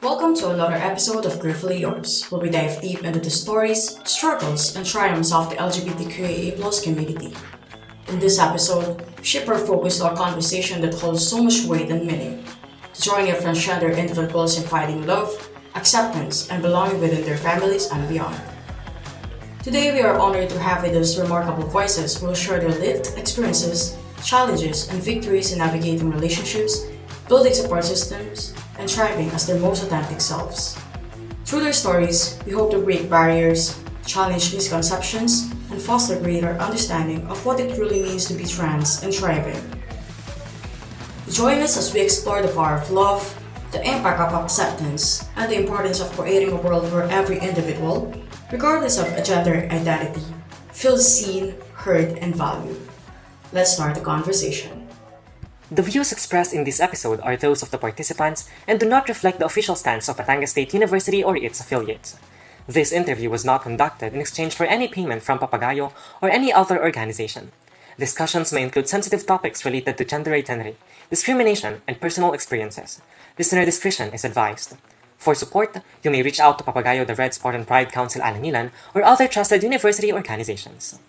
Welcome to another episode of Gratefully Yours, where we dive deep into the stories, struggles, and triumphs of the LGBTQIA+ community. In this episode, we shift our focus to a conversation that holds so much weight and meaning, to joining of transgender individuals in finding love, acceptance, and belonging within their families and beyond. Today, we are honored to have with us remarkable voices who will share their lived experiences, challenges, and victories in navigating relationships, building support systems, and thriving as their most authentic selves. Through their stories, we hope to break barriers, challenge misconceptions, and foster greater understanding of what it really means to be trans and thriving. Join us as we explore the power of love, the impact of acceptance, and the importance of creating a world where every individual, regardless of a gender identity, feels seen, heard, and valued. Let's start the conversation. The views expressed in this episode are those of the participants and do not reflect the official stance of Batangas State University or its affiliates. This interview was not conducted in exchange for any payment from Papagayo or any other organization. Discussions may include sensitive topics related to gender identity, discrimination, and personal experiences. Listener discretion is advised. For support, you may reach out to Papagayo, the Red Sport and Pride Council Alangilan, or other trusted university organizations.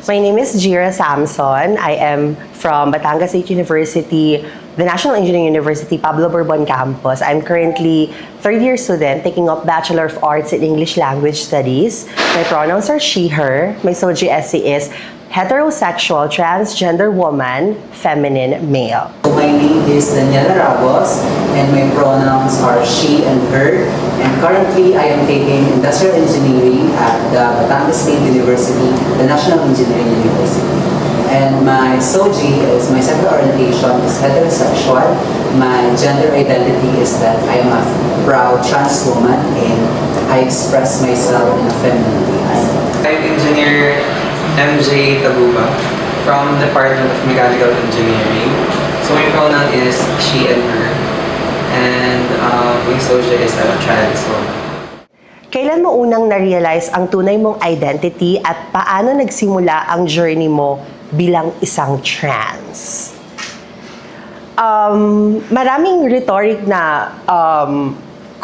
My name is Jira Samson. I am from Batangas State University, the National Engineering University Pablo Bourbon campus. I'm currently third-year student taking up Bachelor of Arts in English Language Studies. My pronouns are she, her. My SOGI essay is heterosexual, transgender woman, feminine, male. My name is Daniela Ramos and my pronouns are she and her. And currently, I am taking Industrial Engineering at the Batangas State University, the National Engineering University. And my SOGI is, my sexual orientation is heterosexual. My gender identity is that I am a proud trans woman and I express myself in a feminine way. I'm Engineer MJ Taguba from Department of Mechanical Engineering. So my pronoun is she and her. And my social is a trans woman. Kailan mo unang na-realize ang tunay mong identity at paano nagsimula ang journey mo bilang isang trans? Maraming rhetoric na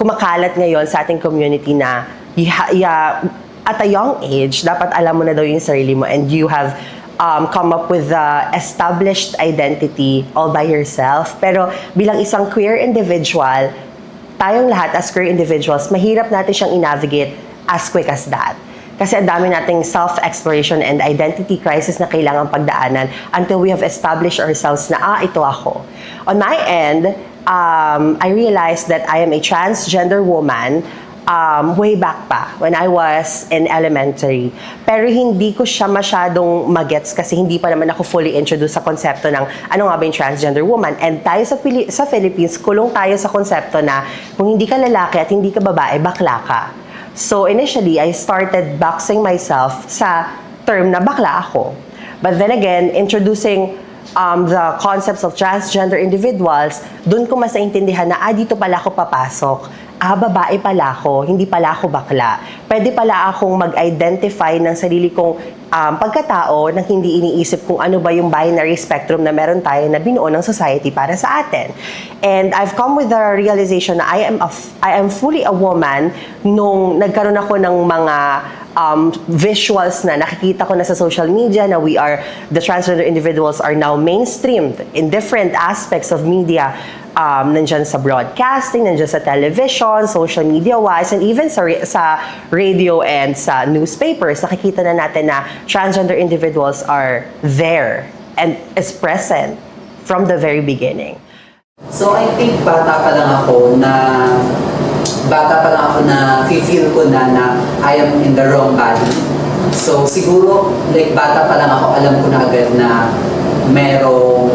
kumakalat ngayon sa ating community na at a young age, dapat alam mo na daw yung sarili mo and you have come up with the established identity all by yourself. Pero bilang isang queer individual, tayong lahat as queer individuals, mahirap natin siyang i-navigate as quick as that. Kasi ang dami nating self-exploration and identity crisis na kailangang pagdaanan until we have established ourselves na, ito ako. On my end, I realized that I am a transgender woman way back pa, when I was in elementary. Pero hindi ko siya masyadong magets kasi hindi pa naman ako fully introduced sa konsepto ng ano nga ba yung transgender woman. And tayo sa Philippines, kulong tayo sa konsepto na kung hindi ka lalaki at hindi ka babae, bakla ka. So initially, I started boxing myself sa term na bakla ako. But then again, introducing the concepts of transgender individuals, dun ko mas naintindihan na, dito pala ako papasok. Babae pala ako, hindi pala ako bakla. Pwede pala akong mag-identify ng sarili kong pagkatao nang hindi iniisip kung ano ba yung binary spectrum na meron tayo na binuo ng society para sa atin. And I've come with the realization na I am fully a woman nung nagkaroon ako ng mga visuals na nakikita ko na sa social media na the transgender individuals are now mainstreamed in different aspects of media. Nandyan sa broadcasting, nandyan sa television, social media-wise, and even sa radio and sa newspapers, nakikita na natin na transgender individuals are there and is present from the very beginning. So I think bata pa lang ako na feel ko na I am in the wrong body. So siguro, like bata pa lang ako, alam ko na agad na merong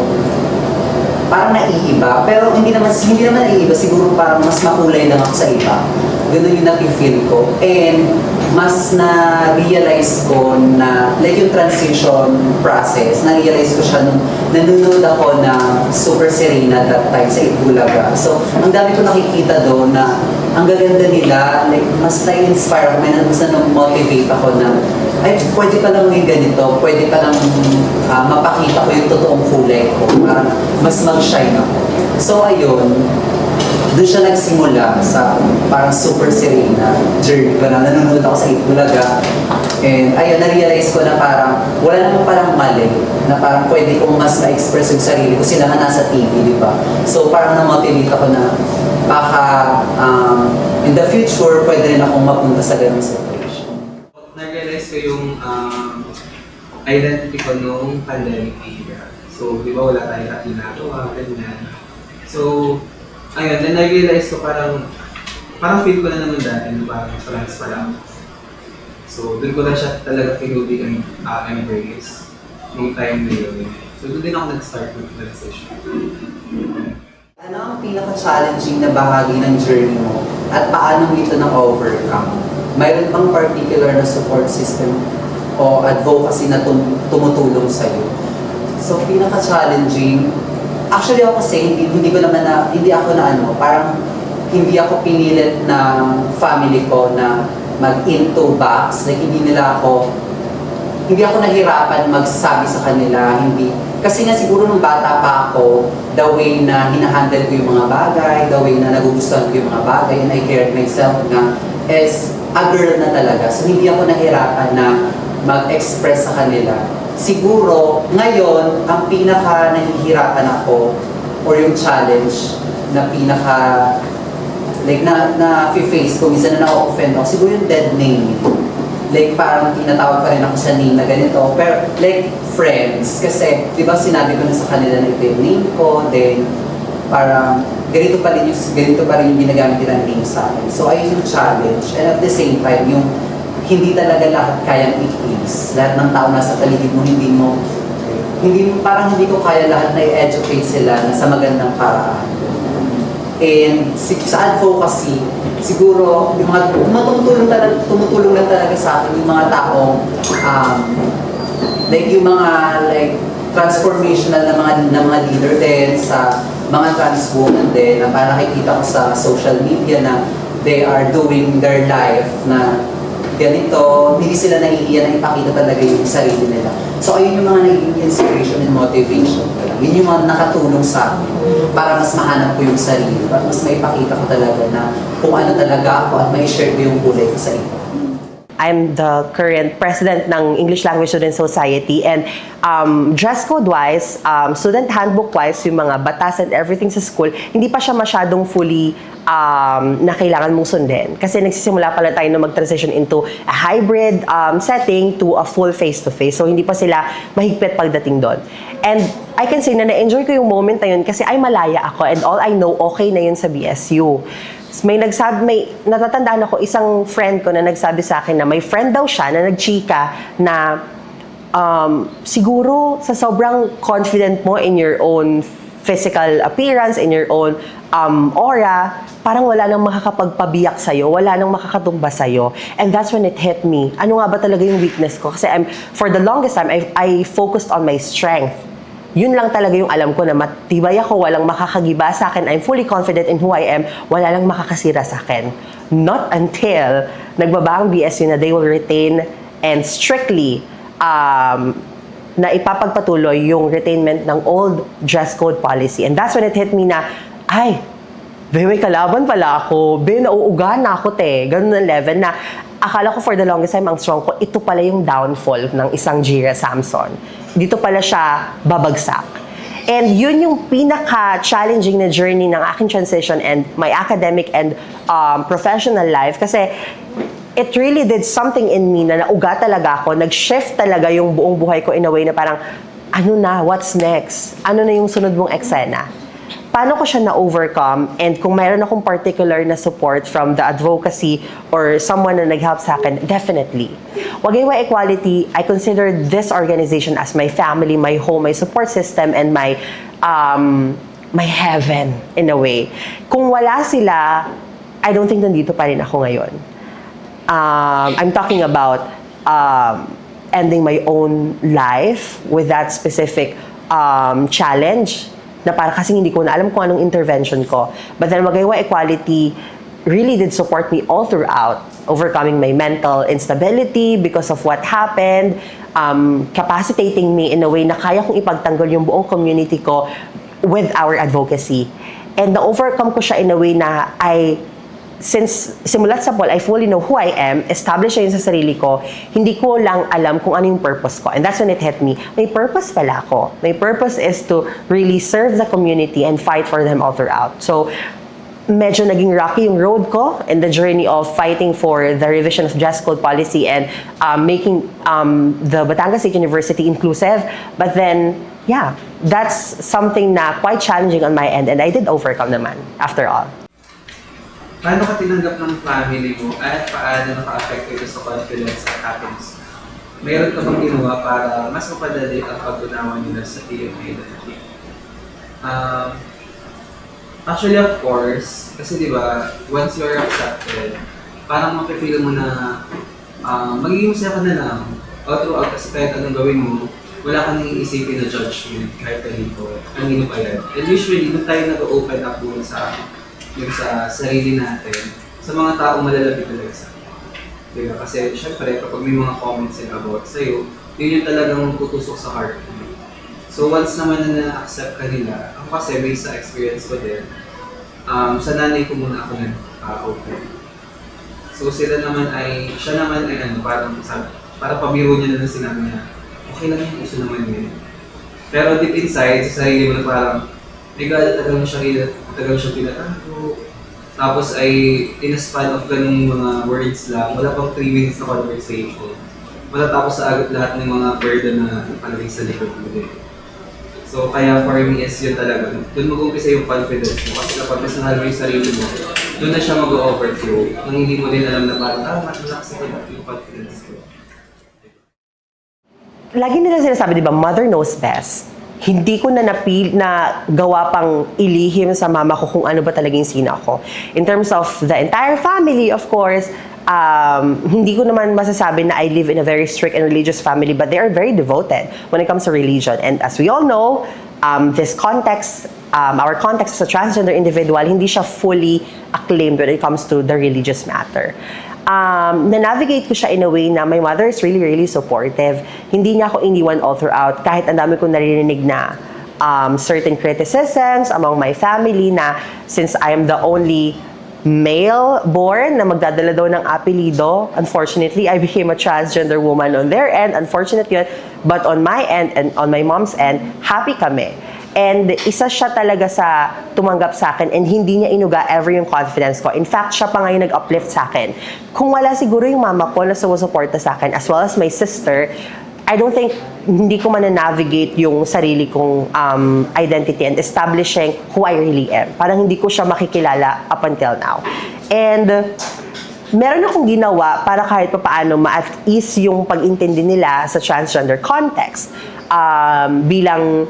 parang naiiba, pero hindi naman naiiba, siguro parang mas makulay lang ako sa iba. Ganun yung nafe-feel ko. And mas na-realize ko na, like yung transition process, na-realize ko siya nung nanonood ako na Super Serena that time sa Itbulaga. So, ang dami ko nakikita doon na ang gaganda nila, like, mas na-inspire ako, mas na-motivate ako na, ay, pwede pa lang maging ganito, pwede pa lang mapakita ko yung totoong kulay ko, para mas mag-shine ako. So, ayun, doon siya nagsimula sa parang super serena journey ko na nanonood ako sa Itbulaga. And ayun, na-realize ko na parang wala naman parang mali na parang pwede kong mas ma-express yung sarili ko. Sila nga nasa TV, di ba? So parang na-motivate ako na baka in the future, pwede rin akong mapunta sa ganung situation. Na-realize ko yung identity ko nung pandemic era. So, di ba wala tayong ginagawa, ganyan. So, ayun, then na-realize ko parang feel ko na naman dati na parang trans pa lang. So, doon ko na siya talaga finally embrace nung time na yun. So, doon din ako nag-start with transition. Ano ang pinaka-challenging na bahagi ng journey mo at paano mo ito na-overcome? Mayroon bang particular na support system o advocacy na tumutulong sa'yo? So, pinaka-challenging, actually ako kasi hindi ako pinilit ng family ko na mag-into box, like hindi ako nahirapan magsabi sa kanila, kasi nga siguro nung bata pa ako, the way na hinahandle ko yung mga bagay, the way na nagugustuhan ko yung mga bagay, and I cared myself na as a girl na talaga. So hindi ako nahirapan na mag-express sa kanila. Siguro, ngayon, ang pinaka nahihirapan ako, or yung challenge na na-face ko, minsan na na-offend ako, siguro yung dead name. Like, parang tinatawag pa rin ako sa name na ganito. Pero, like, friends. Kasi, di ba, sinabi ko na sa kanila na ito yung name ko, then, parang, ganito pa rin yung ginagamit nilang name sa akin. So, ayun yung challenge. And at the same time, yung hindi talaga lahat kayang i-please. Lahat ng tao nasa paligid mo, parang hindi ko kaya lahat na i-educate sila na sa magandang paraan. And sa advocacy, siguro yung mga tumutulong lang talaga sa akin yung mga taong transformational na mga leader din sa mga trans women din na parang nakikita ko sa social media na they are doing their life na ganito, hindi sila nahihiya na ipakita talaga yung sarili nila. So ayun yung mga naging inspiration and motivation. Yun yung mga nakatulong sa akin para mas mahanap ko yung sarili, para mas maipakita ko talaga na kung ano talaga ako at mai-share ko yung kulay ko sa iba. I'm the current president ng English Language Student Society, and dress code-wise, student handbook-wise, yung mga batas and everything sa school, hindi pa siya masyadong fully na kailangan mong sundin. Kasi nagsisimula pala tayo na mag-transition into a hybrid setting to a full face-to-face. So, hindi pa sila mahigpit pagdating doon. And I can say na na-enjoy ko yung moment na yun kasi ay malaya ako, and all I know, okay na yun sa BSU. May natatandaan ako, isang friend ko na nagsabi sa akin na may friend daw siya na nagchika na siguro sa sobrang confident mo in your own physical appearance, in your own aura, parang wala nang makakapagpabiyak sa'yo, wala nang makakatumba sa'yo. And that's when it hit me. Ano nga ba talaga yung weakness ko? Kasi for the longest time, I focused on my strength. Yun lang talaga yung alam ko na matibay ako, walang makakagiba sa akin, I'm fully confident in who I am, wala lang makakasira sa akin. Not until nagbaba ang BSU na they will retain and strictly na ipapagpatuloy yung retainment ng old dress code policy. And that's when it hit me na, ay, may kalaban pala ako, nauuga na ako ganun ang level na akala ko for the longest time ang strong ko, ito pala yung downfall ng isang Jira Samson. Dito pala siya babagsak. And yun yung pinaka-challenging na journey ng aking transition and my academic and professional life. Kasi it really did something in me na nauga talaga ako, nag-shift talaga yung buong buhay ko in a way na parang, ano na, what's next? Ano na yung sunod mong eksena? Paano ko siya na-overcome? And kung mayroon akong particular na support from the advocacy or someone na nag-help sa akin, definitely. Wagaywa Equality, I consider this organization as my family, my home, my support system, and my heaven in a way. Kung wala sila, I don't think nandito pa rin ako ngayon. I'm talking about ending my own life with that specific challenge na para kasi hindi ko na alam kung anong intervention ko. But then Wagaywa Equality really did support me all throughout, overcoming my mental instability because of what happened, capacitating me in a way na kaya kong ipagtanggol yung buong community ko with our advocacy. And na-overcome ko siya in a way na since simulat sa Paul, I fully know who I am, established yun sa sarili ko, hindi ko lang alam kung ano yung purpose ko. And that's when it hit me. May purpose pala ako. My purpose is to really serve the community and fight for them all throughout. So, medyo naging rocky yung road ko in the journey of fighting for the revision of dress code policy and making the Batangas State University inclusive. But then, yeah, that's something na quite challenging on my end and I did overcome naman after all. Paano ka tinanggap ng family mo at paano naka-affect ito sa confidence at happiness? Mayroon ka bang ginawa para mas mapadali ang pag-unawa nila sa iyong identity? Actually, of course, kasi di ba, once you're accepted, parang mapipili mo na magiging masaya ka na lang. All throughout, kasi kahit anong gawin mo, wala kang iisipin na judgment kahit kanino pa yan. And usually, doon tayo nag-open up doon sa sarili natin, sa mga taong malalapit talaga sa atin. Diba? Kasi syempre, kapag may mga comments sila about sa'yo, yun yung talagang tutusok sa heart mo. So once naman na na-accept ka nila, ako kasi based sa experience ko din, sa nanay ko muna ako nag-open. So siya naman ay parang pabiro niya na sinabi niya, okay lang yung gusto naman yun. Pero deep inside, sa sarili mo na parang, may gala tagal mo siya pinatago. Tapos ay, in a span of ganung mga words lang, wala pang 3 minutes na conversation. Matatapos sa agad lahat ng mga burden na palagay sa likod mo din. So kaya for me is yun talaga. Doon mag-umpisa yung confidence mo. Kasi kapag mas nahal mo yung sarili mo, doon na siya mag-overflow. Nang hindi mo din alam na parang, relax ako yung confidence ko. Lagi nila sinasabi, di ba, mother knows best. Hindi ko na gawa pang ilihim sa mama ko kung ano ba talagang sino ako. In terms of the entire family, of course, hindi ko naman masasabi na I live in a very strict and religious family, but they are very devoted when it comes to religion. And as we all know, this context, our context as a transgender individual, hindi siya fully acclaimed when it comes to the religious matter. Na-navigate ko siya in a way na my mother is really, really supportive. Hindi niya ako iniwan all throughout, kahit ang dami kong narinig na certain criticisms among my family na since I am the only male born na magdadala daw ng apelido, unfortunately, I became a transgender woman on their end. Unfortunate yun. But on my end and on my mom's end, happy kami. And isa siya talaga sa tumanggap sa akin and hindi niya inuga ever yung confidence ko. In fact, siya pa ngayon nag-uplift sa akin. Kung wala siguro yung mama ko na sumusuporta sa akin as well as my sister, I don't think hindi ko mananavigate yung sarili kong identity and establishing who I really am. Parang hindi ko siya makikilala up until now. And meron akong ginawa para kahit paano ma-at ease yung pag-intindi nila sa transgender context. Bilang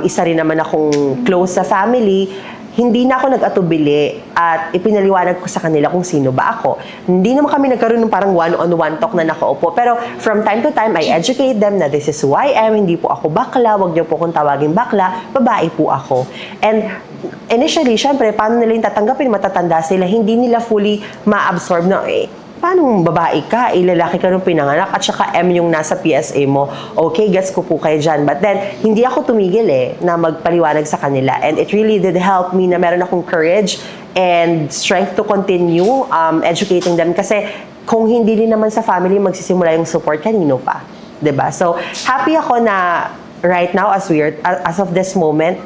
isa rin naman akong close sa family, hindi na ako nag-atubili at ipinaliwanag ko sa kanila kung sino ba ako. Hindi naman kami nagkaroon ng parang one-on-one talk na nakaupo. Pero from time to time, I educate them na this is who I am, hindi po ako bakla, wag niyo po kung tawagin bakla, babae po ako. And initially, syempre, paano nila yung tatanggapin, matatanda sila, hindi nila fully ma-absorb na, paano babae ka, lalaki ka nung pinanganak at saka M yung nasa PSA mo. Okay, gets ko po kayo dyan. But then, hindi ako tumigil na magpaliwanag sa kanila. And it really did help me na meron akong courage and strength to continue educating them. Kasi kung hindi din naman sa family magsisimula yung support, kanino pa? 'Di ba? So, happy ako na right now as of this moment,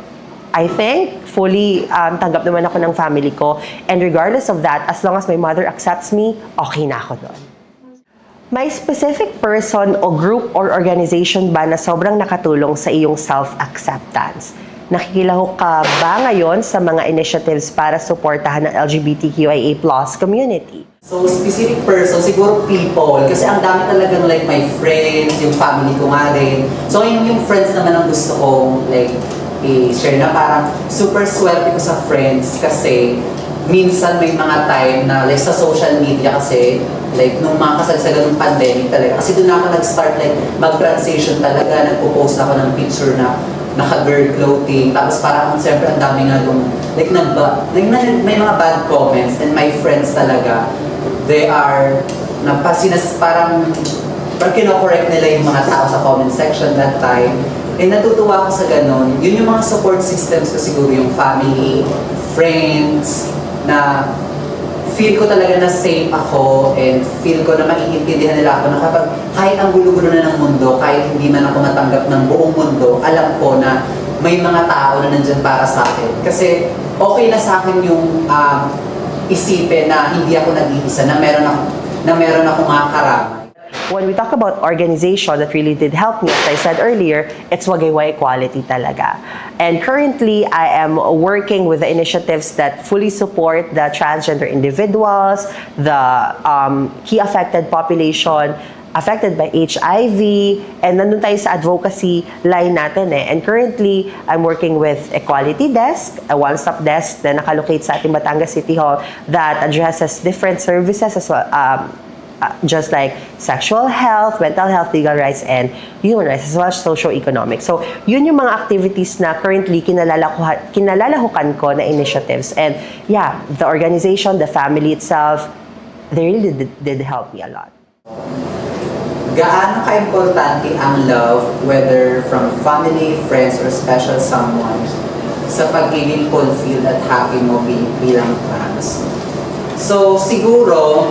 I think, fully tanggap naman ako ng family ko. And regardless of that, as long as my mother accepts me, okay na ako doon. May specific person o group or organization ba na sobrang nakatulong sa iyong self-acceptance? Nakikilahok ka ba ngayon sa mga initiatives para suportahan ng LGBTQIA+ community? So, specific person, siguro people. Kasi ang dami talagang like my friends, yung family ko nga rin. So, yung friends naman ang gusto kong like i-share na parang super swerte ko sa friends kasi minsan may mga time na like sa social media kasi like nung mga kasagsagan ng pandemic talaga kasi doon ako nag-start like mag-transition talaga, nagpo-post ako ng picture na naka-girl clothing, tapos parang siyempre ang dami nga dong, like may mga bad comments, and my friends talaga, they are, parang kino-correct nila yung mga tao sa comment section that time. And natutuwa ako sa ganun. Yun yung mga support systems ko siguro, yung family, friends, na feel ko talaga na safe ako and feel ko na maiintindihan nila ako na kapag kahit ang gulo-gulo na ng mundo, kahit hindi man ako matanggap ng buong mundo, alam ko na may mga tao na nandyan para sa akin. Kasi okay na sa akin yung isipin na hindi ako nag-iisa, na meron ako mga karamay. When we talk about organization that really did help me, as I said earlier, it's Wagaywa Equality talaga. And currently, I am working with the initiatives that fully support the transgender individuals, the key affected population affected by HIV, and nandun tayo sa advocacy line natin eh. And currently, I'm working with Equality Desk, a one-stop desk na nakalocate sa ating Batangas City Hall that addresses different services as well, just like sexual health, mental health, legal rights, and human rights, as well as socio-economic. So, yun yung mga activities na currently kinalalahukan ko na initiatives. And yeah, the organization, the family itself, they really did help me a lot. Gaano ka-importante ang love, whether from family, friends, or special someone, sa pagiging fulfilled at happy mo bilang trans? So, siguro,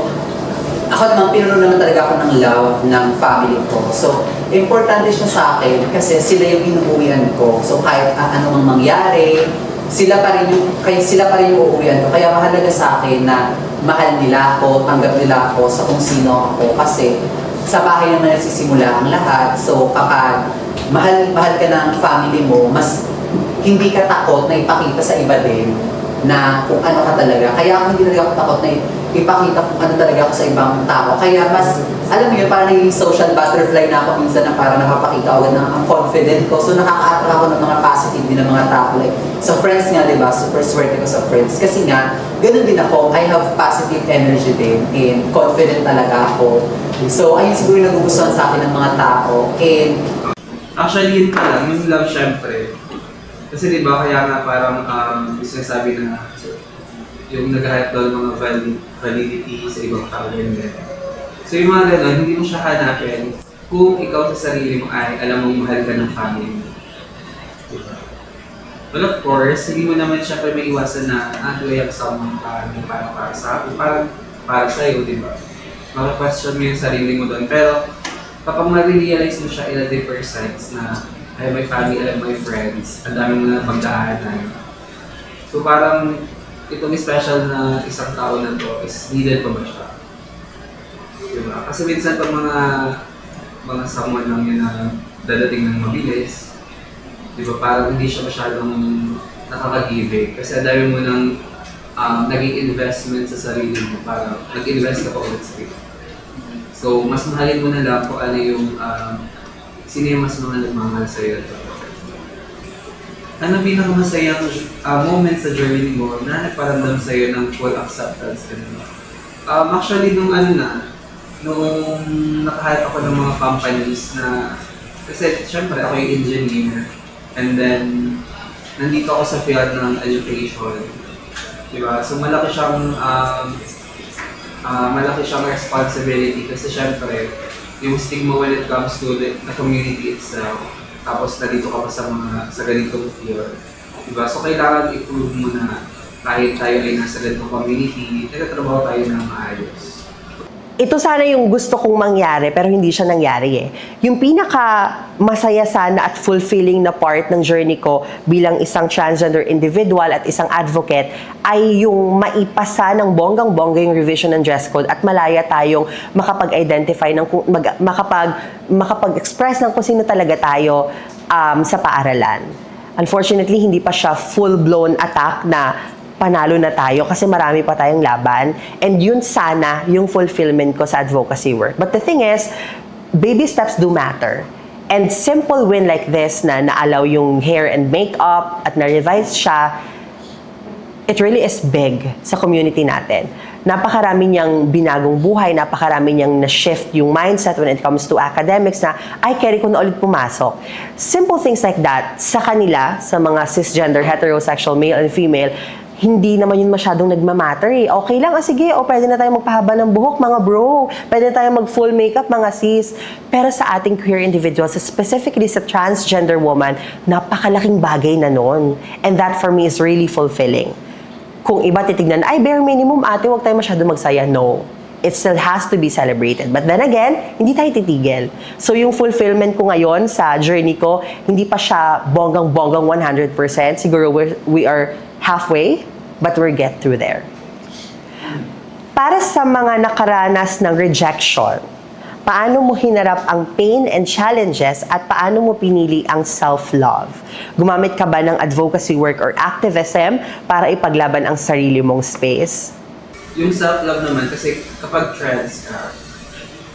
ako naman, pinuno naman talaga ako ng love ng family ko. So, importante siya sa akin kasi sila yung inuuwian ko. So, kahit anong mangyari, sila pa rin yung uuwian ko. Kaya mahalaga sa akin na mahal nila ako, tanggap nila ako sa kung sino ako. Kasi sa bahay naman nagsisimula ang lahat. So, kapag mahal ka ng family mo, mas hindi ka takot na ipakita sa iba din na kung ano ka talaga. Kaya ako hindi talaga ako takot na ipakita kung ano talaga ako sa ibang tao. Kaya mas, alam mo yun, parang naging social butterfly na ako minsan na parang nakapakita agad na ang confident ko. So nakaka-attract ako ng mga positive din ng mga tao. Like, sa friends nga, di ba? Super swerte ko sa friends. Kasi nga, ganun din ako. I have positive energy din and confident talaga ako. So, ayun siguro yung nagugustuhan sa akin ng mga tao. And Actually, yun pa lang, yung love syempre. Kasi di ba kaya nga parang sinasabi na yung nag-hype daw ng mga validity sa ibang tao din. So yung mga gano'n, hindi mo siya hanapin kung ikaw sa sarili mo ay alam mong mahal ka ng family mo. Diba? Well, of course, hindi mo naman syempre may iwasan na do I have someone para sa akin, para sa'yo, di ba? Maka-question mo yung sarili mo doon. Pero kapag ma-realize mo siya in a deeper sense na I have my family, I have my friends, ang dami mo na pagdaanan. So parang itong special na isang tao na to is needed pa ba siya? Diba? Kasi minsan pag mga someone lang yun na dadating ng mabilis, diba parang hindi siya masyadong nakaka-give. Kasi ang dami mo ng naging investment sa sarili mo para nag-invest ka pa ulit sa sarili. So mas mahalin mo na lang kung ano yung sino yung mas mahal sa'yo. Ano pinakamasayang moment sa journey mo na nagparamdam sa'yo ng full acceptance? Actually, nung nakahype ako ng mga companies na, kasi syempre ako yung engineer, and then nandito ako sa field ng education. Diba? So malaki siyang responsibility kasi syempre, yung stigma when it comes to the community itself, tapos nandito ka pa sa ganitong field. Diba? So kailangan i-prove mo na kahit tayo ay nasa ganitong community, nagtatrabaho tayo ng maayos. Ito sana yung gusto kong mangyari pero hindi siya nangyari eh. Yung pinaka masaya sana at fulfilling na part ng journey ko bilang isang transgender individual at isang advocate ay yung maipasa ng bonggang-bongga yung revision ng dress code at malaya tayong makapag-identify, makapag-express ng kung sino talaga tayo sa paaralan. Unfortunately, hindi pa siya full-blown attack na panalo na tayo kasi marami pa tayong laban, and yun sana yung fulfillment ko sa advocacy work. But the thing is, baby steps do matter. And simple win like this na naalaw yung hair and makeup at na-revise siya, it really is big sa community natin. napakarami niyang binagong buhay, napakarami niyang na-shift yung mindset when it comes to academics na, ay, carry ko na ulit pumasok. Simple things like that, sa kanila, sa mga cisgender, heterosexual, male and female, hindi naman yun masyadong nagmamatter eh. Okay lang, sige, pwede na tayo magpahaba ng buhok, mga bro. Pwede na tayo mag-full makeup, mga sis. Pero sa ating queer individuals, specifically sa transgender woman, napakalaking bagay na nun. And that for me is really fulfilling. Kung iba titignan, ay, bare minimum, ate, huwag tayo masyadong magsaya. No. It still has to be celebrated. But then again, hindi tayo titigil. So yung fulfillment ko ngayon sa journey ko, hindi pa siya bonggang-bonggang 100%. Siguro we are halfway, but we'll get through there. Para sa mga nakaranas ng rejection, paano mo hinarap ang pain and challenges at paano mo pinili ang self-love? Gumamit ka ba ng advocacy work or activism para ipaglaban ang sarili mong space? Yung self-love naman, kasi kapag trans ka,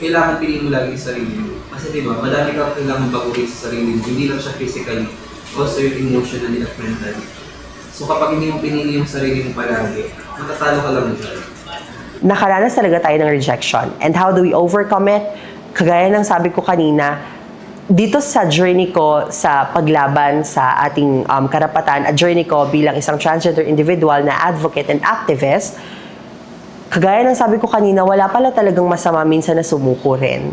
kailangan piliin mo lagi yung sarili mo. Kasi diba, madami ka kailangan baguhin sa sarili mo. Hindi lang siya physically, also yung emotionally at mentally. So kapag hindi mo pinili yung sarili mo palagi, matatalo ka lang dyan. Nakaranas talaga tayo ng rejection. And how do we overcome it? Kagaya ng sabi ko kanina, dito sa journey ko sa paglaban sa ating karapatan, at journey ko bilang isang transgender individual na advocate and activist, kagaya ng sabi ko kanina, wala pala talagang masama minsan na sumuko rin.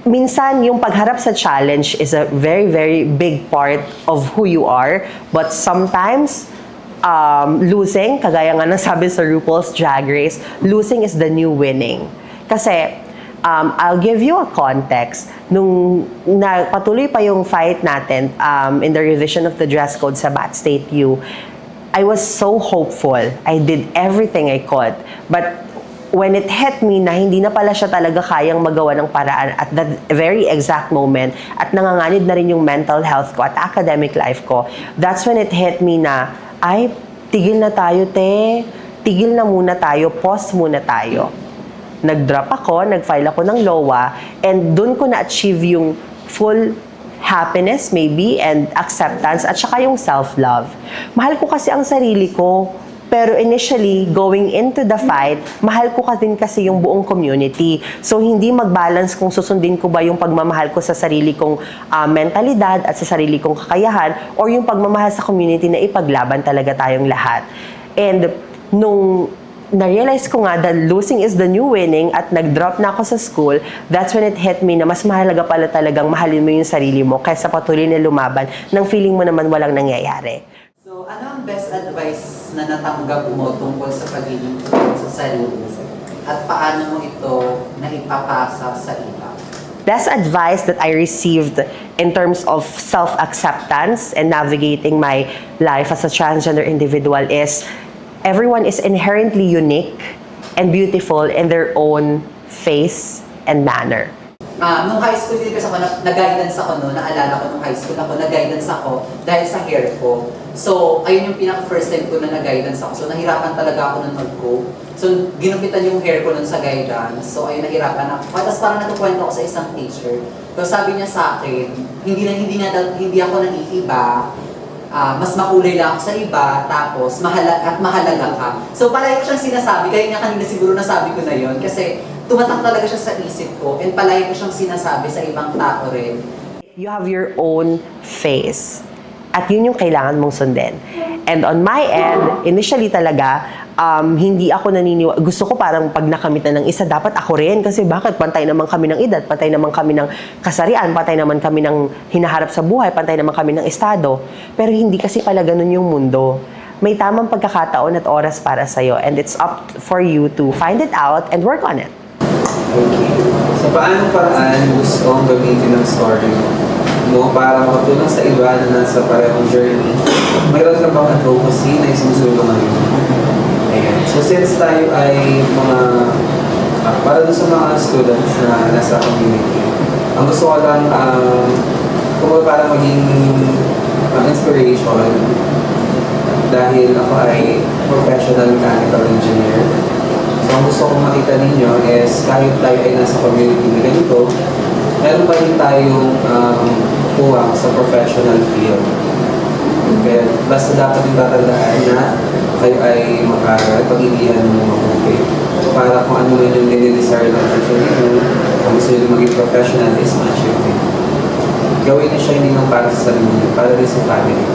Minsan, yung pagharap sa challenge is a very, very big part of who you are. But sometimes, losing, kagaya nga ng sabi sa RuPaul's Drag Race, losing is the new winning. Kasi, I'll give you a context. Nung patuloy pa yung fight natin in the revision of the dress code sa Bat State U, I was so hopeful. I did everything I could. But when it hit me na hindi na pala siya talaga kayang magawa ng paraan at that very exact moment at nanganganib na rin yung mental health ko at academic life ko, that's when it hit me na, ay, tigil na tayo, te. Tigil na muna tayo, pause muna tayo. Nag-drop ako, nag-file ako ng LOA, and dun ko na-achieve yung full happiness maybe and acceptance at saka yung self-love. Mahal ko kasi ang sarili ko. Pero initially, going into the fight, mahal ko din kasi yung buong community. So, hindi mag-balance kung susundin ko ba yung pagmamahal ko sa sarili kong mentalidad at sa sarili kong kakayahan or yung pagmamahal sa community na ipaglaban talaga tayong lahat. And nung na-realize ko nga that losing is the new winning at nag-drop na ako sa school, that's when it hit me na mas mahalaga pala talagang mahalin mo yung sarili mo kaysa patuloy na lumaban nang feeling mo naman walang nangyayari. So, ano ang best advice na natanggap mo tungkol sa pagiging trans sa sarili? At paano mo ito naipapasa sa iba? Best advice that I received in terms of self-acceptance and navigating my life as a transgender individual is everyone is inherently unique and beautiful in their own face and manner. Nung high school din kasi ako, nag-guidance ako noon, naalala ko nung high school ako, nag-guidance ako dahil sa hair ko. So, ayun yung pinaka-first time ko na nag-guidance ako. So, nahirapan talaga ako nung mag-go. So, ginupitan yung hair ko nun sa guidance. So, ayun, nahirapan ako. Tapos parang natukwento ako sa isang teacher. So, sabi niya sa akin, hindi ako naiiba, mas makulay lang ako sa iba, tapos mahalaga ka. So, palagi ko siyang sinasabi, kaya nga kanina siguro nasabi ko na yun, kasi tumatak talaga siya sa isip ko, and palagi ko siyang sinasabi sa ibang tao rin. You have your own face. At yun yung kailangan mong sundin. And on my end, initially talaga, hindi ako naniniwala. Gusto ko parang pag nakamit na ng isa, dapat ako rin. Kasi bakit? Pantay naman kami ng edad, pantay naman kami ng kasarian, pantay naman kami ng hinaharap sa buhay, pantay naman kami ng estado. Pero hindi kasi pala ganun yung mundo. May tamang pagkakataon at oras para sa'yo. And it's up for you to find it out and work on it. Okay. So, paano paraan gusto kong gamitin ng story mo para makatulong sa iba na nasa parehong journey? Mayroon ka bang advocacy na isusunod ngayon? Ayan. So, since tayo ay mga, para dun sa mga students na nasa community, ang gusto ko lang, kung para maging inspiration, dahil ako ay professional mechanical engineer. So, ang gusto kong makita ninyo is kahit tayo ay nasa community na ganito, meron pa rin tayong puwang sa professional field. Kaya basta dapat yung tatandaan na kayo ay mag-aral, pag-ibihan mo mabuti. Para kung ano man yung nire-desire ng opportunity mo, kung gusto nyo maging professional is ma-achieve it. Gawin na siya hindi lang para sa sarili niyo, para rin sa family.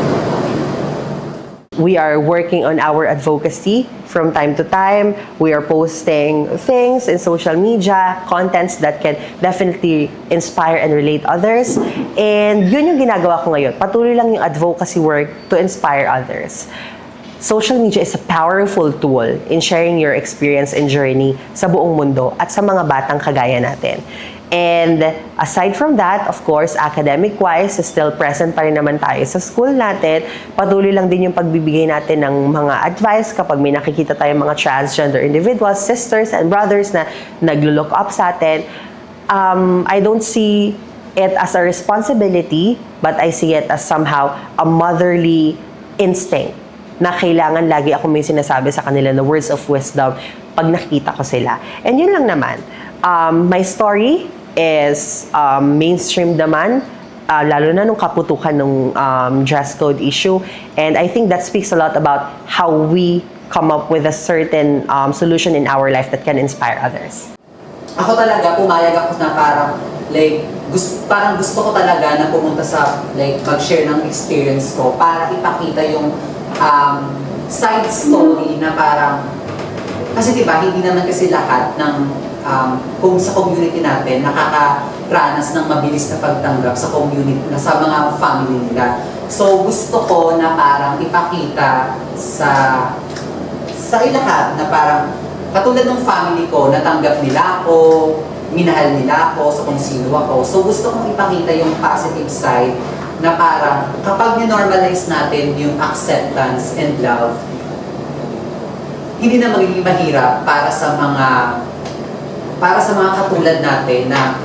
We are working on our advocacy from time to time. We are posting things in social media, contents that can definitely inspire and relate others. And yun yung ginagawa ko ngayon. Patuloy lang yung advocacy work to inspire others. Social media is a powerful tool in sharing your experience and journey sa buong mundo at sa mga batang kagaya natin. And aside from that, of course, academic-wise, still present pa rin naman tayo sa school natin. Patuloy lang din yung pagbibigay natin ng mga advice kapag may nakikita tayong mga transgender individuals, sisters and brothers na naglo-look up sa atin. I don't see it as a responsibility, but I see it as somehow a motherly instinct na kailangan lagi ako may sinasabi sa kanila na words of wisdom pag nakikita ko sila. And yun lang naman. My story is mainstream naman, lalo na nung kaputukan ng dress code issue. And I think that speaks a lot about how we come up with a certain solution in our life that can inspire others. Ako talaga, pumayag ako na parang gusto ko talaga na pumunta sa, mag-share ng experience ko para ipakita yung side story na parang, kasi diba, hindi naman kasi lahat ng kung sa community natin nakakaranas ng mabilis na pagtanggap sa community, na sa mga family nila. So gusto ko na parang ipakita sa ilahat na parang katulad ng family ko, natanggap nila ako, minahal nila ako sa kung sino ako. So gusto kong ipakita yung positive side na parang kapag ni-normalize natin yung acceptance and love, hindi na magiging mahirap para sa mga katulad natin na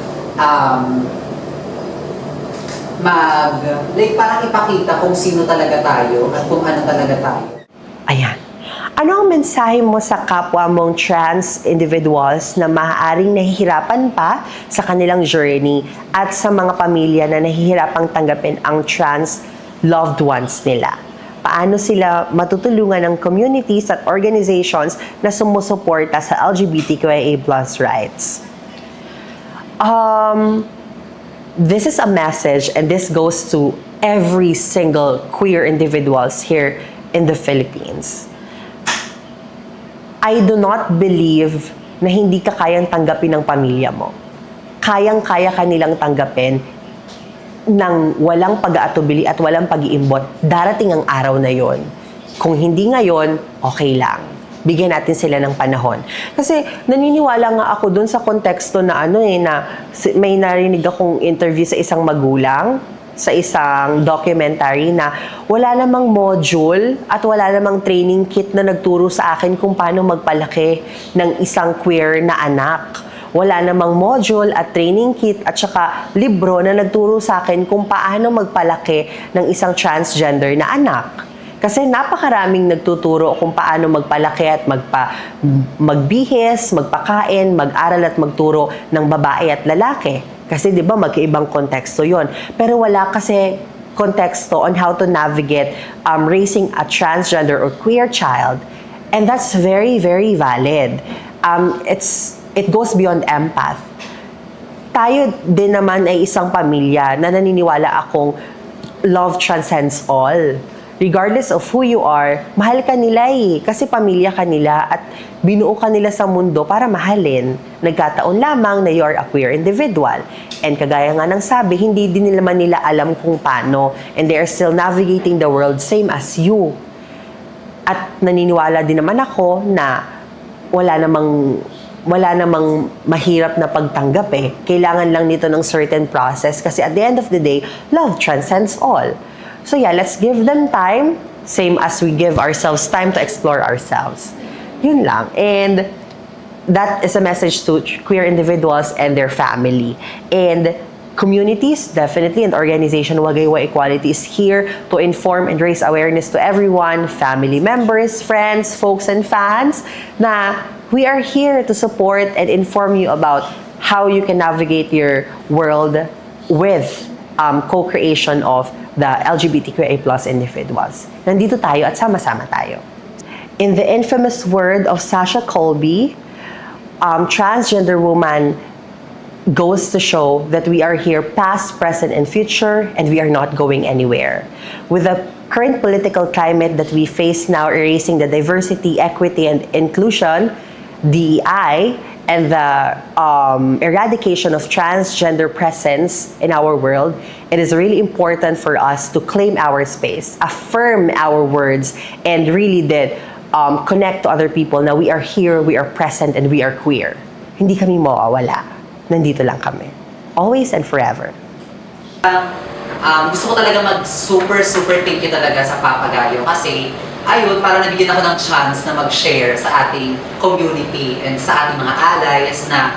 parang ipakita kung sino talaga tayo at kung ano talaga tayo. Ayan. Ano ang mensahe mo sa kapwa mong trans individuals na maaaring nahihirapan pa sa kanilang journey at sa mga pamilya na nahihirapang tanggapin ang trans loved ones nila? Paano sila matutulungan ng communities at organizations na sumusuporta sa LGBTQIA+ rights? This is a message, and this goes to every single queer individuals here in the Philippines. I do not believe na hindi ka kayang tanggapin ng pamilya mo. Kayang-kaya kanilang tanggapin ng walang pag-aatubili at walang pag-iimbot. Darating ang araw na yon. Kung hindi ngayon, okay lang. Bigyan natin sila ng panahon. Kasi naniniwala nga ako dun sa konteksto na may narinig akong interview sa isang magulang, sa isang documentary na wala namang module at wala namang training kit na nagturo sa akin kung paano magpalaki ng isang queer na anak. Wala namang module at training kit at saka libro na nagturo sa akin kung paano magpalaki ng isang transgender na anak. Kasi napakaraming nagtuturo kung paano magpalaki at magbihis, magpakain, mag-aral at magturo ng babae at lalaki. Kasi 'di ba magkaibang konteksto 'yon. Pero wala kasi konteksto on how to navigate raising a transgender or queer child. And that's very, very valid. It goes beyond empath. Tayo din naman ay isang pamilya na naniniwala akong love transcends all. Regardless of who you are, mahal ka nila kasi pamilya ka nila at binuo ka nila sa mundo para mahalin. Nagkataon lamang na you're a queer individual. And kagaya nga ng sabi, hindi din naman nila alam kung paano and they are still navigating the world same as you. At naniniwala din naman ako na wala namang mahirap na pagtanggap Kailangan lang nito ng certain process kasi at the end of the day, love transcends all. So yeah, let's give them time, same as we give ourselves time to explore ourselves. Yun lang. And that is a message to queer individuals and their family. And communities, definitely, and organization Wagaywa Equality is here to inform and raise awareness to everyone, family members, friends, folks, and fans, na we are here to support and inform you about how you can navigate your world with co-creation of the LGBTQIA+ individuals. Nandito tayo at sama-sama tayo. In the infamous word of Sasha Colby, transgender woman goes to show that we are here past, present, and future, and we are not going anywhere. With the current political climate that we face now, erasing the diversity, equity, and inclusion, DEI, and the eradication of transgender presence in our world, it is really important for us to claim our space, affirm our words, and really did connect to other people na we are here, we are present, and we are queer. Hindi kami mawawala. Nandito lang kami. Always and forever. Gusto ko talaga super thank you talaga sa Papagayo kasi ayun, parang nabigyan ako ng chance na mag-share sa ating community and sa ating mga allies na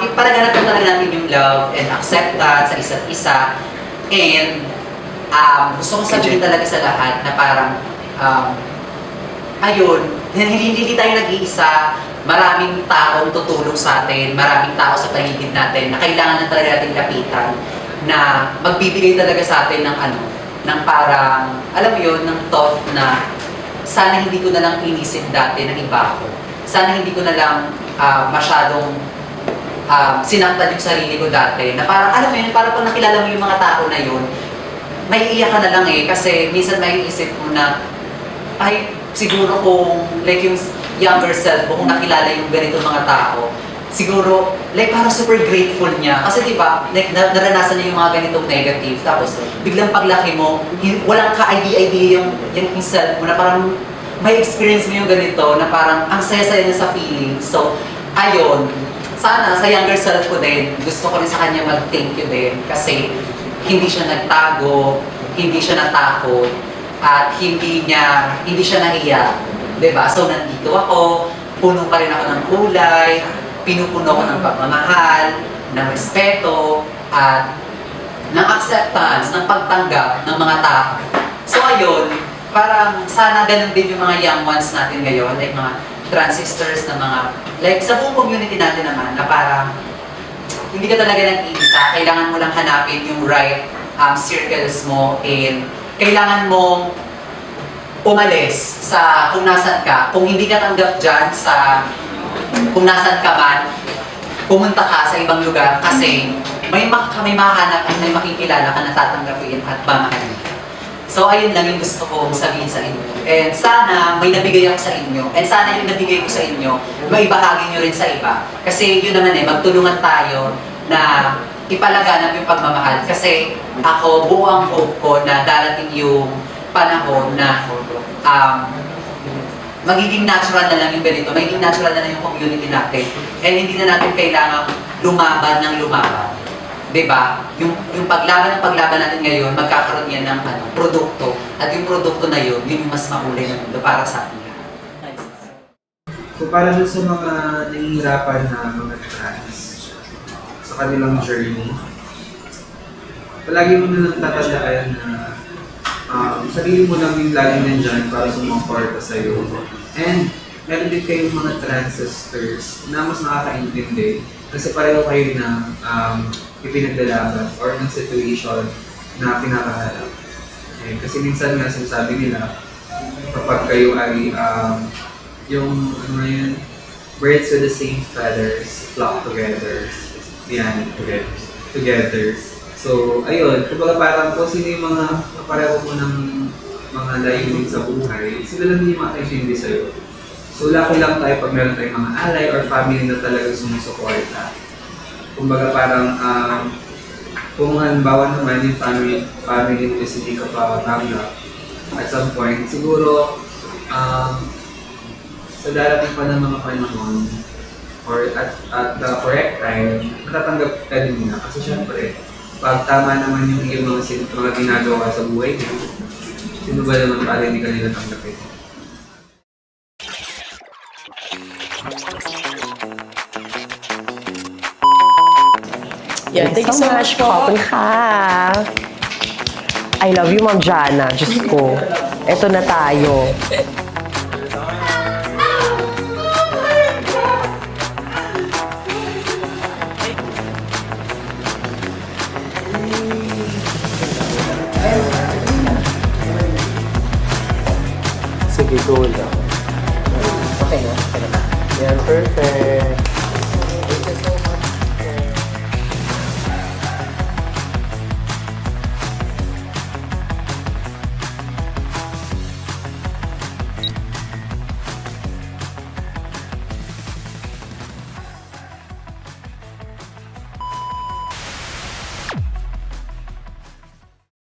ipalaganap talaga natin yung love and acceptance sa isa't isa. And gusto kong sabihin talaga sa lahat na parang ayun, hindi tayo nag-iisa. Maraming taong tutulong sa atin, maraming tao sa paligid natin na kailangan na talaga natin lapitan na magbibigay talaga sa atin ng ng parang, alam mo yun, ng thought na sana hindi ko na lang inisip dati na iba ako. Sana hindi ko na lang masyadong sinaktan yung sarili ko dati. Na parang, alam mo yun, parang pag nakilala mo yung mga tao na yun, may iiyak ka na lang kasi minsan may isip mo na, ay, siguro kung, like yung younger self mo, kung nakilala yung ganito mga tao, siguro, like parang super grateful niya. Kasi diba, like naranasan niya yung mga ganitong negative. Tapos, biglang paglaki mo, walang ka-idea yung self mo na parang may experience mo yung ganito na parang ang saya-saya niya sa feeling. So, ayun, sana sa younger self ko din, gusto ko rin sa kanya mag-thank you din. Kasi hindi siya nagtago, hindi siya natakot, at hindi siya nahiya. Diba? So, nandito ako, puno pa rin ako ng kulay, pinupuno ko ng pagmamahal, ng respeto, at ng acceptance, ng pagtanggap ng mga tao. So, ayun, parang sana ganun din yung mga young ones natin ngayon, like mga trans sisters na mga, like sa buong community natin naman, na parang hindi ka talaga nag-iisa, kailangan mo lang hanapin yung right circles mo, and kailangan mong umalis sa kung nasan ka. Kung hindi ka tanggap dyan sa kung nasan ka man, pumunta ka sa ibang lugar kasi may mahanap at may makikilala ka na tatanggapin at mamahalin. So ayun lang yung gusto kong sabihin sa inyo. And sana may nabigay ako sa inyo. And sana yung nabigay ko sa inyo, may bahagi nyo rin sa iba. Kasi yun naman magtulungan tayo na ipalaganap yung pagmamahal. Kasi ako, buong hope ko na darating yung panahon na magiging natural na lang yung ganito, magiging natural na lang yung community natin. And hindi na natin kailangan lumaban ng lumaban. Diba? Yung paglaban natin ngayon, magkakaroon yan ng produkto. At yung produkto na yun, yun yung mas makulay na mundo para sa atin. So para dun sa mga nahihirapan na mga trans sa kanilang journey, palagi mo na lang tatandaan na sarili mo lang yung laging nandyan para sumaport sa'yo. And meron din kayong mga trans sisters na mas nakakaintindi kasi pareho kayo na ipinaglalaban or ng situation na pinakaharap. Okay? Kasi minsan nga sinasabi nila kapag kayo ay yung birds with the same feathers flock together, yan, together. So, ayun, kumbaga parang kung sino yung mga kapareho mo ng mga layunin sa buhay, sila lang yung makaintindi sa'yo. So, lucky lang tayo pag meron tayong mga ally or family na talagang sumusuporta. Kumbaga parang, kung halimbawa naman yung family mo is hindi ka pa tanggap, at some point, siguro, sa darating pa ng mga panahon, or at the correct time, matatanggap ka din nila. Kasi syempre, pag tama naman yung iyong mga ginagawa sa buhay mo, sino ba naman para hindi ka nila tanggapin? Yeah, thank you so much po. Kapon ka. I love you, Ma'am Jana. Diyos ko. Eto na tayo. Sige, go lang. Okay na. Yan, perfect.